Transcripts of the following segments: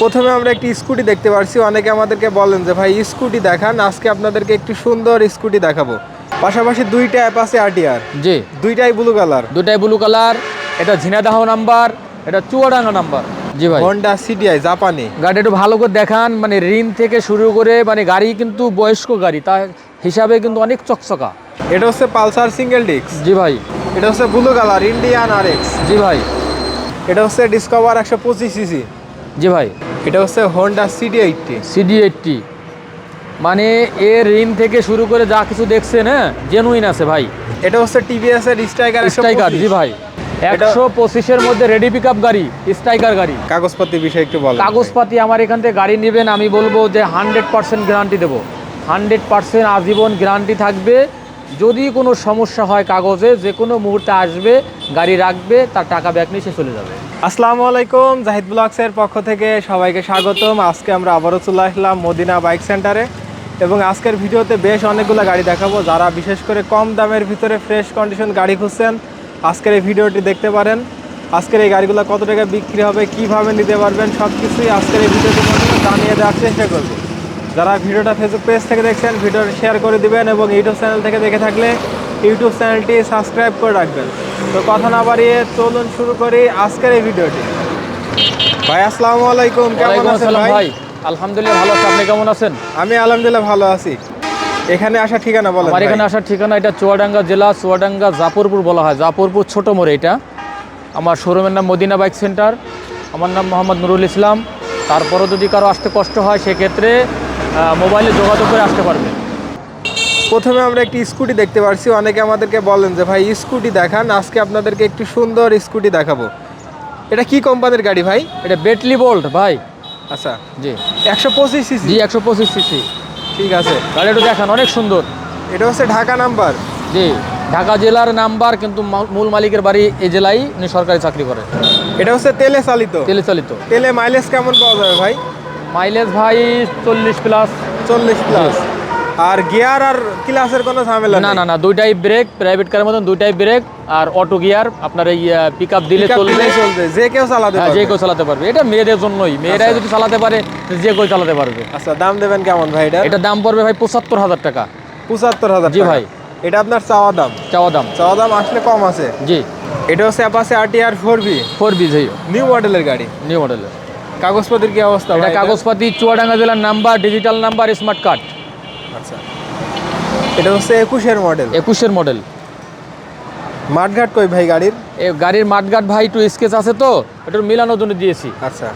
প্রথমে আমরা একটি স্কুটি দেখতে পাচ্ছি। অনেকে আমাদেরকে বলেন যে ভাই স্কুটি দেখান, আজকে আপনাদেরকে একটি সুন্দর স্কুটি দেখাবো। পাশাপাশি দুইটা অ্যাপাচি আরটিআর, জি দুইটাই ব্লু কালার। দুটাই ব্লু কালার। এটা ঝিনাইদহ নাম্বার, এটা চুয়াডাঙ্গা নাম্বার। জি ভাই, হন্ডা সিডিআই জাপানি। গাড়ি একটু ভালো করে দেখান, মানে রিম থেকে শুরু করে মানে গাড়ি কিন্তু বয়স্ক গাড়ি, তার হিসাবে কিন্তু অনেক চকচকা। এটা হচ্ছে পালসার সিঙ্গেল ডিস্ক। জি ভাই। এটা হচ্ছে ব্লু কালার ইন্ডিয়ান আরএক্স। জি ভাই। এটা হচ্ছে ডিসকভার 125 সিসি। জি ভাই। এটা হচ্ছে হন্ডা সিডি80। সিডি80, মানে এর রিম থেকে শুরু করে যা কিছু দেখছেন, হ্যাঁ জেনুইন আছে ভাই। এটা হচ্ছে টিভিএস এর স্ট্রাইকার। জি ভাই, 125-এর মধ্যে রেডি পিক আপ গাড়ি, স্ট্রাইকার গাড়ি। কাগজপত্রের বিষয়ে একটু বলেন। কাগজপাতি আমার এখান থেকে গাড়ি নেবেন, আমি বলবো যে 100% গ্যারান্টি দেবো। 100% আজীবন গ্যারান্টি থাকবে। যদি কোনো সমস্যা হয় কাগজে, যে কোনো মুহূর্তে আসবে, গাড়ি রাখবে, তার টাকা ব্যাক নিয়ে সে চলে যাবে। আসসালামু আলাইকুম, জাহিদ ব্লগসের পক্ষ থেকে সবাইকে স্বাগতম। আজকে আমরা আবারও চলে আসলাম মদিনা বাইক সেন্টারে এবং আজকের ভিডিওতে বেশ অনেকগুলো গাড়ি দেখাবো। যারা বিশেষ করে কম দামের ভিতরে ফ্রেশ কন্ডিশন গাড়ি খুঁজছেন, আজকের এই ভিডিওটি দেখতে পারেন। আজকের এই গাড়িগুলো কত টাকা বিক্রি হবে, কিভাবে নিতে পারবেন, সব কিছুই আজকের এই ভিডিওতে জানিয়ে দেওয়ার চেষ্টা করবো। যারা ভিডিওটা ফেসবুক পেজ থেকে দেখছেন, ভিডিওটা শেয়ার করে দিবেন এবং ইউটিউব চ্যানেল থেকে দেখে থাকলে ইউটিউব চ্যানেলটি সাবস্ক্রাইব করে রাখবেন। তো কথা না বাড়িয়ে চলুন শুরু করি আজকের এই ভিডিওটি। ভাই আসসালামু আলাইকুম, কেমন আছেন ভাই? আলহামদুলিল্লাহ ভালো আছি, আপনি কেমন আছেন? আমি আলহামদুলিল্লাহ ভালো আছি। এখানে আসার ঠিকানা বলেন। আমার এখানে আসার ঠিকানা, এটা চুয়াডাঙ্গা জেলা, চুয়াডাঙ্গা জাফরপুর বলা হয়, জাফরপুর ছোট মোড়ে। এটা আমার শোরুমের নাম মদিনা বাইক সেন্টার। আমার নাম মোহাম্মদ নুরুল ইসলাম। তারপরও যদি কারো আসতে কষ্ট হয়, সেক্ষেত্রে মোবাইলে যোগাযোগ করে আসতে পারবে। প্রথমে আমরা একটি স্কুটি দেখতে পাচ্ছি। অনেকে আমাদেরকে বলেন যে ভাই স্কুটি দেখান, আজকে আপনাদেরকে একটি সুন্দর স্কুটি দেখাবো। এটা কি কোম্পানির গাড়ি ভাই? এটা বেটলি বোল্ট ভাই। আচ্ছা, জি 125 সিসি। জি 125 সিসি। ঠিক আছে, গাড়ি একটু দেখান, অনেক সুন্দর। এটা হচ্ছে ঢাকা নাম্বার। জি, ঢাকা জেলার নাম্বার, কিন্তু মূল মালিকের বাড়ি এই জেলায়, উনি সরকারি চাকরি করে। এটা হচ্ছে তেলে চালিত। তেলে চালিত। তেলে মাইলেজ কেমন পাওয়া যাবে ভাই? মাইলেজ ভাই 40 প্লাস। 40 প্লাস। আর গিয়ার আর ক্লাসের কোনো ঝামেলা না নেই? না না, দুইটাই ব্রেক, প্রাইভেট কারের মতন দুইটাই ব্রেক, আর অটো গিয়ার। আপনার এই পিক আপ দিলে চলবে, যে কেউ চালাতে হ্যাঁ, পারবে। যে কেউ চালাতে পারবে। এটা মেয়েদের জন্যই, মেয়েরাই যদি চালাতে পারে, যে কেউ চালাতে পারবে। আচ্ছা, দাম দেবেন কেমন ভাই এটা? এটা দাম পড়বে ভাই 75,000 টাকা। 75,000? জি ভাই। এটা আপনার চাওয়া দাম? চাওয়া দাম। চাওয়া দাম আসলে কম আছে। জি। এটা হচ্ছে Apache RTR 4B, 4B new মডেলের গাড়ি। নিউ মডেলের। কাগজপত্রের কি অবস্থা এটা ভাই? কাগজপাতি চুয়াডাঙ্গা জেলার number, digital number, smart card. আচ্ছা, এটা হচ্ছে 21-এর মডেল। 21-এর মডেল। মাঠঘাট কই ভাই গাড়ির? এই গাড়ির মাঠঘাট ভাই একটু স্কেচ আছে, তো এটা মিলানোর জন্য দিয়েছি। আচ্ছা,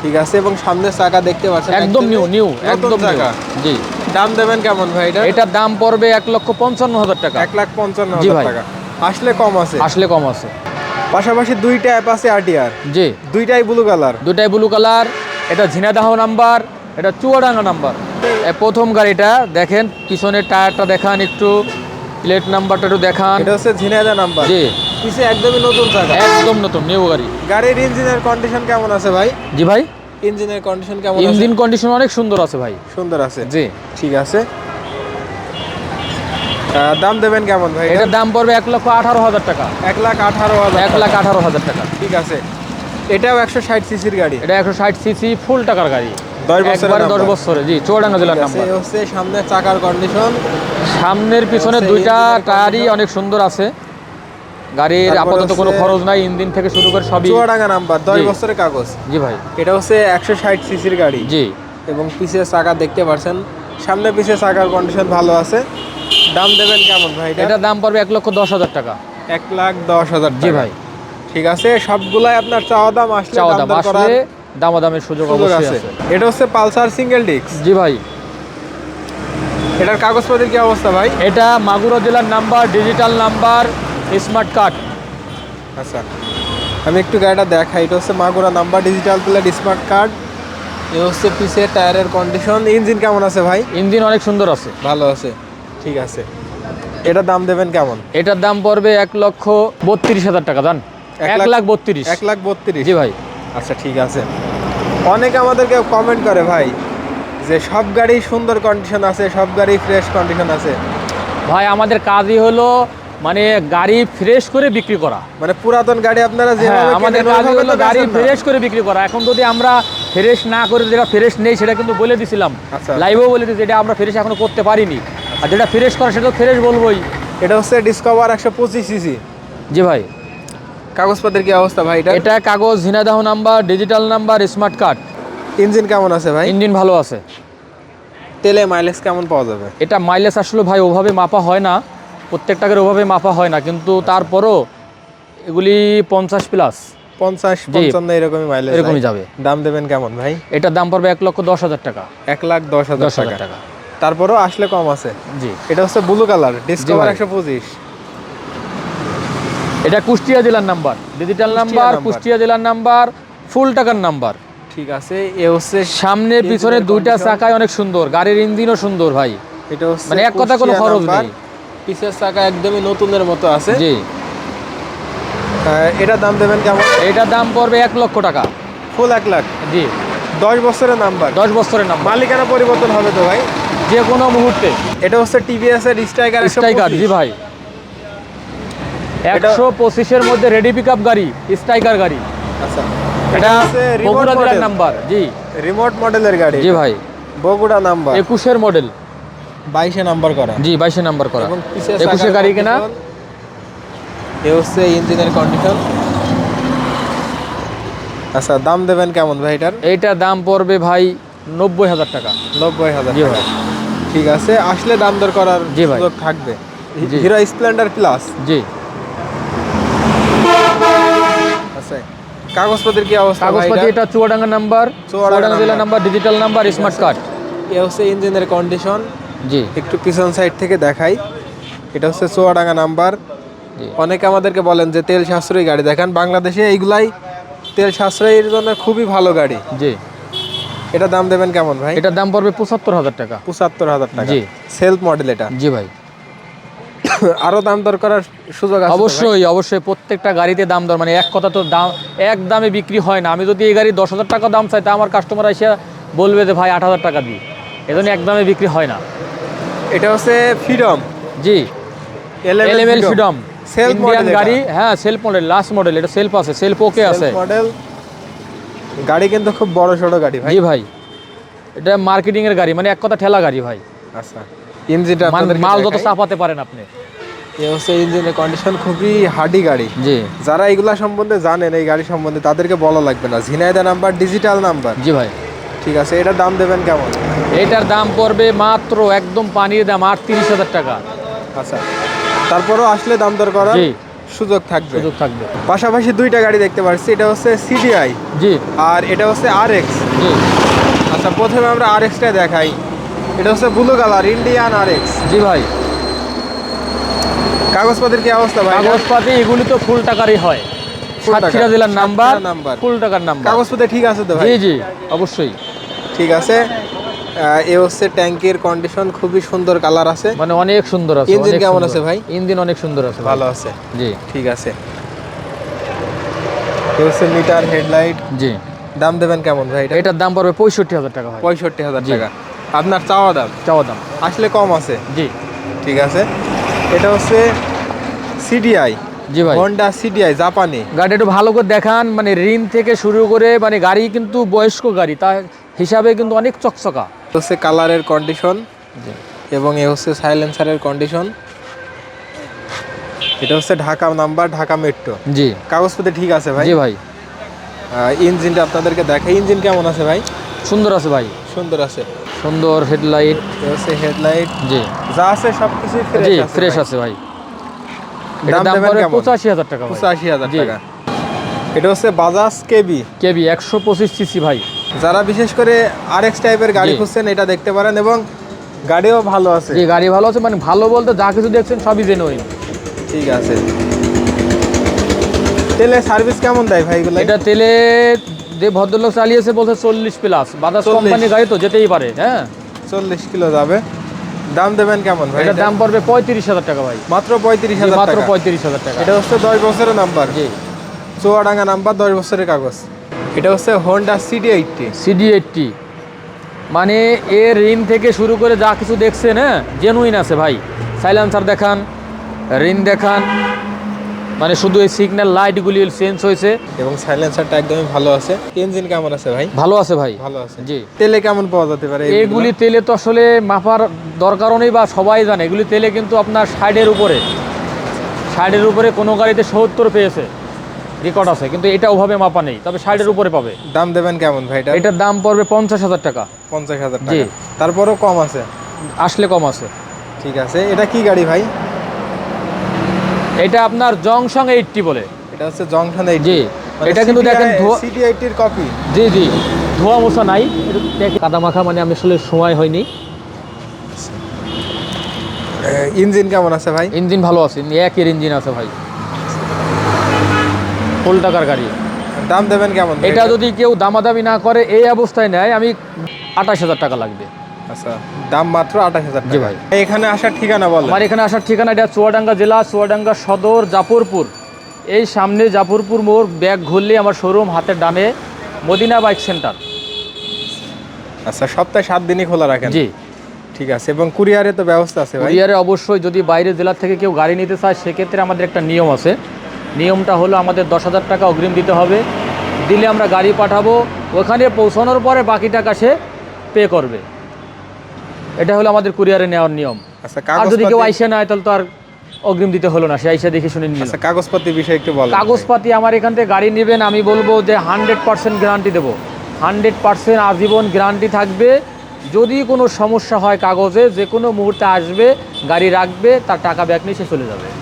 ঠিক আছে। এবং সামনের চাকা দেখতে পাচ্ছেন একদম নিউ, একদম চাকা। জি। দাম দেবেন কেমন ভাই এটা? এটার দাম পড়বে 1,55,000 টাকা। 1,55,000 টাকা। আসলে কম আছে? আসলে কম আছে। পাশাপাশি দুইটা অ্যাপাচি আরটিআর, জি দুইটাই ব্লু কালার। দুটাই ব্লু কালার। এটা ঝিনাইদহ নাম্বার, এটা চুয়াডাঙ্গা নাম্বার। প্রথম গাড়িটা দেখেন, পিছনের টায়ারটা দেখান একটু, প্লেট নাম্বারটা একটু দেখান। এটা হচ্ছে ঝিনাইদহ নাম্বার। জি। পিছে একদমই নতুন চাকা। একদম নতুন, নিউ গাড়ি। গাড়ির ইঞ্জিনের কন্ডিশন কেমন আছে ভাই? জি ভাই। ইঞ্জিনের কন্ডিশন কেমন আছে? ইঞ্জিন কন্ডিশন অনেক সুন্দর আছে ভাই। সুন্দর আছে? জি। ঠিক আছে। দাম দেবেন কেমন ভাই? এটার দাম পড়বে 1,18,000 টাকা। 1,18,000? 1,18,000 টাকা। ঠিক আছে। এটাও 160 সিসির গাড়ি। এটা 160 সিসি ফুল টাকার গাড়ি। 10 বছরের নাম্বার। 10 বছরে। জি, চুয়াডাঙ্গা জেলার নাম্বার। এই হচ্ছে সামনের চাকার কন্ডিশন। সামনের পিছনে দুইটা টায়ারই অনেক সুন্দর আছে। গাড়ির আপাতত কোনো খরচ নাই, ইঞ্জিন থেকে শুরু করে সবই। চুয়াডাঙ্গা নাম্বার, 10 বছরের কাগজ। জি ভাই। এটা হচ্ছে 160 সিসির গাড়ি। জি। এবং পিছের চাকা দেখতে পাচ্ছেন, সামনে পিছে চাকার কন্ডিশন ভালো আছে। দাম দেবেন কেমন ভাই এটা? এটার দাম পড়বে 1,10,000 টাকা। 1,10,000? জি ভাই। ঠিক আছে, সবগুলাই আপনার চাওয়া দাম। আসলে চাওয়া দাম আসলে দামাদামের সুযোগ অবশ্যই আছে। এটা হচ্ছে পালসার সিঙ্গেল ডিস্ক। জি ভাই। এটার কাগজপত্রের কি অবস্থা ভাই? এটা মাগুরা জেলার number, digital number, smart card. আচ্ছা, আমি একটু গাড়িটা দেখাই। এটা হচ্ছে Magura number, digital plate, smart card. এ হচ্ছে পিছে টায়ারের কন্ডিশন। ইঞ্জিন কেমন আছে ভাই? ইঞ্জিন অনেক সুন্দর আছে। ভালো আছে? ঠিক আছে। এটার দাম দেবেন কেমন? এটার দাম পড়বে 1,32,000 টাকা। দান 1,32,000। 1,32,000? জি ভাই। আচ্ছা, ঠিক আছে। অনেকে আমাদেরকে কমেন্ট করে ভাই যে সব গাড়ি সুন্দর কন্ডিশন আছে, সব গাড়ি ফ্রেশ কন্ডিশন আছে। ভাই আমাদের কাজই হলো মানে গাড়ি ফ্রেশ করে বিক্রি করা। মানে পুরাতন গাড়ি আপনারা যেভাবে আমাদের কাজ হলো গাড়ি ফ্রেশ করে বিক্রি করা। এখন যদি আমরা ফ্রেশ না করে যেটা ফ্রেশ নেই সেটা কিন্তু বলে দিছিলাম, আচ্ছা। লাইভেও বলে দিচ্ছি, এটা আমরা ফ্রেশ এখনো করতে পারিনি। আর যেটা ফ্রেশ করা সেটা তো ফ্রেশ বলবোই। এটা হচ্ছে ডিসকভার 125 সিসি। জি ভাই। কাগজপত্রের কি অবস্থা ভাই এটা? এটা কাগজ, Jhenaidah number, digital number, smart card. Engine কেমন আছে ভাই? ইঞ্জিন ভালো আছে। তেলে মাইলেজ কেমন পাওয়া যাবে? এটা মাইলেজ আসলে ভাই ওভাবে মাপা হয় না, প্রত্যেকটাকে ওভাবে মাপা হয় না, কিন্তু তারপরও এগুলি 50 প্লাস, 50 জি। 55 এরকমই মাইলেজ এরকমই যাবে। দাম দেবেন কেমন ভাই? এটার দাম পড়বে 1,10,000 টাকা। 1,10,000 10,000 টাকা। টাকা। তারপরও আসলে কম আছে। জি। এটা হচ্ছে ব্লু কালার, ডিসকভার ভাই। 125। এটা কুষ্টিয়া জেলার number, digital Kushtia number, number. Kushtia জেলার নাম্বার, ফুল টাকার নাম্বার। ঠিক আছে। এ হচ্ছে সামনে পিছনে ইঞ্জিনের দুইটা condition। চাকায় অনেক সুন্দর, গাড়ির ইঞ্জিনও সুন্দর ভাই, এটা হচ্ছে মানে এক কথা কোনো কুষ্টিয়া খরচ নাম্বার। নেই। পিছের চাকা একদমই নতুনের মতো আছে। জি। এটা দাম দেবেন কেমন? এটার দাম পড়বে 1 লক্ষ টাকা। ফুল 1 লাখ। জি। 10 বছরের নাম্বার। 10 বছরের নাম্বার, মালিকানা পরিবর্তন হবে তো ভাই? যে কোনো মুহূর্তে। এটা হচ্ছে টিভিএস এর স্ট্রাইকার স্ট্রাইকার, জি ভাই। 125-এর মধ্যে রেডি পিকআপ গাড়ি, স্ট্রাইকার গাড়ি। আচ্ছা। এটা হচ্ছে রিমোট বগুড়া জেলার মডেল। নাম্বার। জি। রিমোট মডেলের গাড়ি। জি ভাই। বগুড়া নাম্বার। 21-এর মডেল। 22 এ নাম্বার করা। জি, 22-এ নাম্বার করা। এবং পিছের 21-এ গাড়ি কেনা। এ হচ্ছে ইঞ্জিনের কন্ডিশন। আচ্ছা, দাম দেবেন কেমন ভাই এটার? এইটার দাম পড়বে ভাই 90,000 টাকা। 90,000 জি টাকা। ভাই। ঠিক আছে, আসলে দাম দর করার জি ভাই। সুযোগ থাকবে। জি। Hero Splendor plus. জি। আচ্ছা, কাগজপত্রের কি অবস্থা ভাই? কাগজপাতি এটা চুয়াডাঙ্গা নাম্বার, চুয়াডাঙ্গা জেলা number, digital number, smart card. এ হচ্ছে ইঞ্জিনের কন্ডিশন। জি। একটু পিছন সাইড থেকে দেখাই। এটা হচ্ছে চুয়াডাঙ্গা নাম্বার। জি। অনেকে আমাদেরকে বলেন যে তেল সাশ্রয়ী গাড়ি দেখান, বাংলাদেশে এইগুলাই তেল সাশ্রয়ীর জন্য খুবই ভালো গাড়ি। জি। এটা দাম দেবেন কেমন ভাই? এটার দাম পড়বে 75,000 টাকা। 75,000 টাকা। জি। সেলফ মডেল এটা। জি ভাই। আরো দাম দর করার সুযোগ আছে তো ভাই? অবশ্যই অবশ্যই, প্রত্যেকটা গাড়িতে দাম দর, মানে এক কথা তো দাম এক দামে বিক্রি হয় না। আমি যদি এই গাড়ি 10,000 টাকা দাম চাই, তা আমার কাস্টমার এসে বলবে যে ভাই 8,000 টাকা দিই, এজন্য এক দামে বিক্রি হয় না। এটা হচ্ছে ফ্রিডম। জি। LML freedom, self Indian model গাড়ি। হ্যাঁ, সেলফ মডেল, লাস্ট মডেল। এটা সেলফ আছে, সেলফ ওকে আছে। মডেল গাড়ি কিন্তু খুব বড় সড়ো গাড়ি ভাই। জি ভাই। এটা মার্কেটিং এর গাড়ি, মানে এক কথা ঠেলা গাড়ি ভাই। আচ্ছা, ইঞ্জিনটা আপনাদের মাল যত চাপাতে পারেন আপনি। এই হচ্ছে ইঞ্জিনের কন্ডিশন, খুবই হার্ডি গাড়ি। জি। যারা এগুলা সম্বন্ধে জানেন, এই গাড়ি সম্বন্ধে, তাদেরকে বলা লাগবে না। Jhenaidah number, digital number. জি ভাই। ঠিক আছে, এটার দাম দেবেন কেমন? এটার দাম পড়বে মাত্র একদম পানির দাম 38,000 টাকা। আচ্ছা, তারপরও আসলে দাম দর করার জি। সুযোগ থাকবে। সুযোগ থাকবে। পাশাপাশি দুইটা গাড়ি দেখতে পাচ্ছি, এটা হচ্ছে সিডিআই জি। আর এটা হচ্ছে আরএক্স। জি। আচ্ছা, প্রথমে আমরা আরএক্সটা দেখাই। এটা হচ্ছে ব্লু কালার, ইন্ডিয়ান আরএক্স। জি ভাই। কাগজপত্রের কি অবস্থা ভাই? কাগজপাতি এগুলি তো ফুল টাকারই হয়। ফুল টাকা। সাতক্ষীরা জেলার নাম্বার, সাতক্ষীরা নাম্বার। ফুল টাকার নাম্বার। কাগজপত্র ঠিক আছে তো ভাই? জি জি, অবশ্যই। ঠিক আছে। এ হচ্ছে ট্যাঙ্কির কন্ডিশন, খুবই সুন্দর কালার আছে। মানে অনেক সুন্দর আছে। ইঞ্জিন অনেক কেমন সুন্দর। আছে ভাই? ইঞ্জিন অনেক সুন্দর আছে ভাই। ভালো আছে। জি। ঠিক আছে। এ হচ্ছে মিটার, হেডলাইট। জি। দাম দেবেন কেমন ভাই এটা? এটার দাম পড়বে 65,000 টাকা ভাই। 65,000 জি। টাকা আপনার চাওয়া দাম? চাওয়া দাম। আসলে কম আছে। জি। ঠিক আছে। এটা হচ্ছে সিডিআই। জি ভাই। হন্ডা সিডিআই, জাপানি। গাড়ি একটু ভালো করে দেখান, মানে রিন থেকে শুরু করে, মানে গাড়ি কিন্তু বয়স্ক গাড়ি, তার হিসাবে কিন্তু অনেক চকচকা। হচ্ছে কালারের কন্ডিশন জি। এবং এ হচ্ছে সাইলেন্সারের কন্ডিশন। এটা হচ্ছে ঢাকা নাম্বার, ঢাকা মেট্রো। জি। কাগজপত্র ঠিক আছে ভাই? জি ভাই। ইঞ্জিনটা আপনাদেরকে দেখাই। ইঞ্জিন কেমন আছে ভাই? সুন্দর আছে ভাই। সুন্দর আছে। সুন্দর হেডলাইট। এ হচ্ছে হেডলাইট। জি। যা আছে সবকিছু জি, ফ্রেশ আছে। ফ্রেশ ভাই। আছে ভাই। দাম এটার দাম দেবেন পড়বে কেমন? 85,000 টাকা ভাই। 85,000 জি। টাকা। এটা হচ্ছে বাজাজ কেবি। কেবি 125 সিসি ভাই। যারা বিশেষ করে আরএক্স টাইপের গাড়ি জি। খুঁজছেন, এটা দেখতে পারেন এবং গাড়িও ভালো আছে। জি, গাড়ি ভালো আছে, মানে ভালো বলতে যা কিছু দেখছেন সবই জেনুইন। ঠিক আছে। তেলে সার্ভিস কেমন দেয় ভাই এগুলো? এটা তেলে যে ভদ্রলোক চালিয়েছে বলছে 40 প্লাস। বাজাজ 40 কোম্পানি গাড়ি তো যেতেই পারে। হ্যাঁ। 40 কিলো যাবে। দাম দেবেন কেমন ভাই? এটার দাম পড়বে 35,000 টাকা ভাই। মাত্র জি, 35,000 মাত্র টাকা। 35,000 টাকা। এটা হচ্ছে 10 বছরের নাম্বার। জি। চুয়াডাঙ্গা নাম্বার, 10 বছরের কাগজ। এটা হচ্ছে হোন্ডা সিডি80। সিডি80, মানে এর রিন থেকে শুরু করে যা কিছু দেখছেন, হ্যাঁ, জেনুইন আছে ভাই। সাইলেন্সার দেখান, রিন দেখান, মানে শুধু এই সিগন্যাল লাইটগুলি চেঞ্জ হয়েছে। এবং সাইলেন্সারটা একদমই ভালো আছে। ইঞ্জিন কেমন আছে ভাই? ভালো আছে ভাই। ভালো আছে। জি। তেলে কেমন পাওয়া যেতে পারে এগুলি তেলে তো আসলে মাপার দরকারও নেই, বা সবাই জানে এগুলি তেলে কিন্তু আপনার 60-এর উপরে কোনো গাড়িতে 70 পেয়েছে, রেকর্ড আছে, কিন্তু এটা ওভাবে মাপা নেই, তবে 60-এর উপরে পাবে। দাম দেবেন কেমন ভাই? এটার দাম পড়বে 50,000 টাকা। 50,000 জি। টাকা, তারপরও কম আছে? আসলে কম আছে। ঠিক আছে। এটা কি গাড়ি ভাই? এটা আপনার জংশন 80 বলে। এটা হচ্ছে জংশন 80। জি। এটা কিন্তু দেখেন সিটি 80 এর কপি। জি জি, ধোয়া মোছা নাই, কাদা মাখা, মানে আমি আসলে সময় হয়নি। ইঞ্জিন কেমন আছে ভাই? ইঞ্জিন ভালো আছে, একের ইঞ্জিন আছে ভাই, ফুল টাকার গাড়ি। দাম দেবেন কেমন ভাই? এটা যদি কেউ দামাদামি না করে এই অবস্থায় নেয়, আমি 28,000 টাকা লাগবে। আচ্ছা, দাম মাত্র 28,000 জি টাকা। ভাই। এখানে আসার ঠিকানা বলেন। আমার এখানে আসার ঠিকানা, এটা চুয়াডাঙ্গা জেলা, চুয়াডাঙ্গা সদর, জাফরপুর। এই সামনে জাফরপুর মোড়, ব্যাগ ঘুরলে আমার শোরুম, হাতের ডানে মদিনা বাইক সেন্টার। আচ্ছা, সপ্তাহে 7 দিনই খোলা রাখেন? জি। ঠিক আছে। এবং কুরিয়ারে তো ব্যবস্থা আছে ভাই? কুরিয়ারে অবশ্যই, যদি বাইরের জেলা থেকে কেউ গাড়ি নিতে চায় সেক্ষেত্রে আমাদের একটা নিয়ম আছে। নিয়মটা হলো আমাদের 10,000 টাকা অগ্রিম দিতে হবে, দিলে আমরা গাড়ি পাঠাবো, ওখানে পৌঁছানোর পরে বাকি টাকা সে পে করবে। এটা হলো আমাদের কুরিয়ারে নেওয়ার নিয়ম। আচ্ছা, আর যদি কেউ আইসা নেয় তাহলে তো আর অগ্রিম দিতে হলো না, সে আইসা দেখে শুনে নিল। আচ্ছা, কাগজপত্র বিষয়ে একটু বলেন। কাগজপাতি আমার এখান থেকে গাড়ি নেবেন, আমি বলবো যে 100% গ্যারান্টি দেবো, 100% আজীবন গ্যারান্টি থাকবে। যদি কোনো সমস্যা হয় কাগজে, যে কোনো মুহূর্তে আসবে, গাড়ি রাখবে, তার টাকা ব্যাক নিয়ে সে চলে যাবে।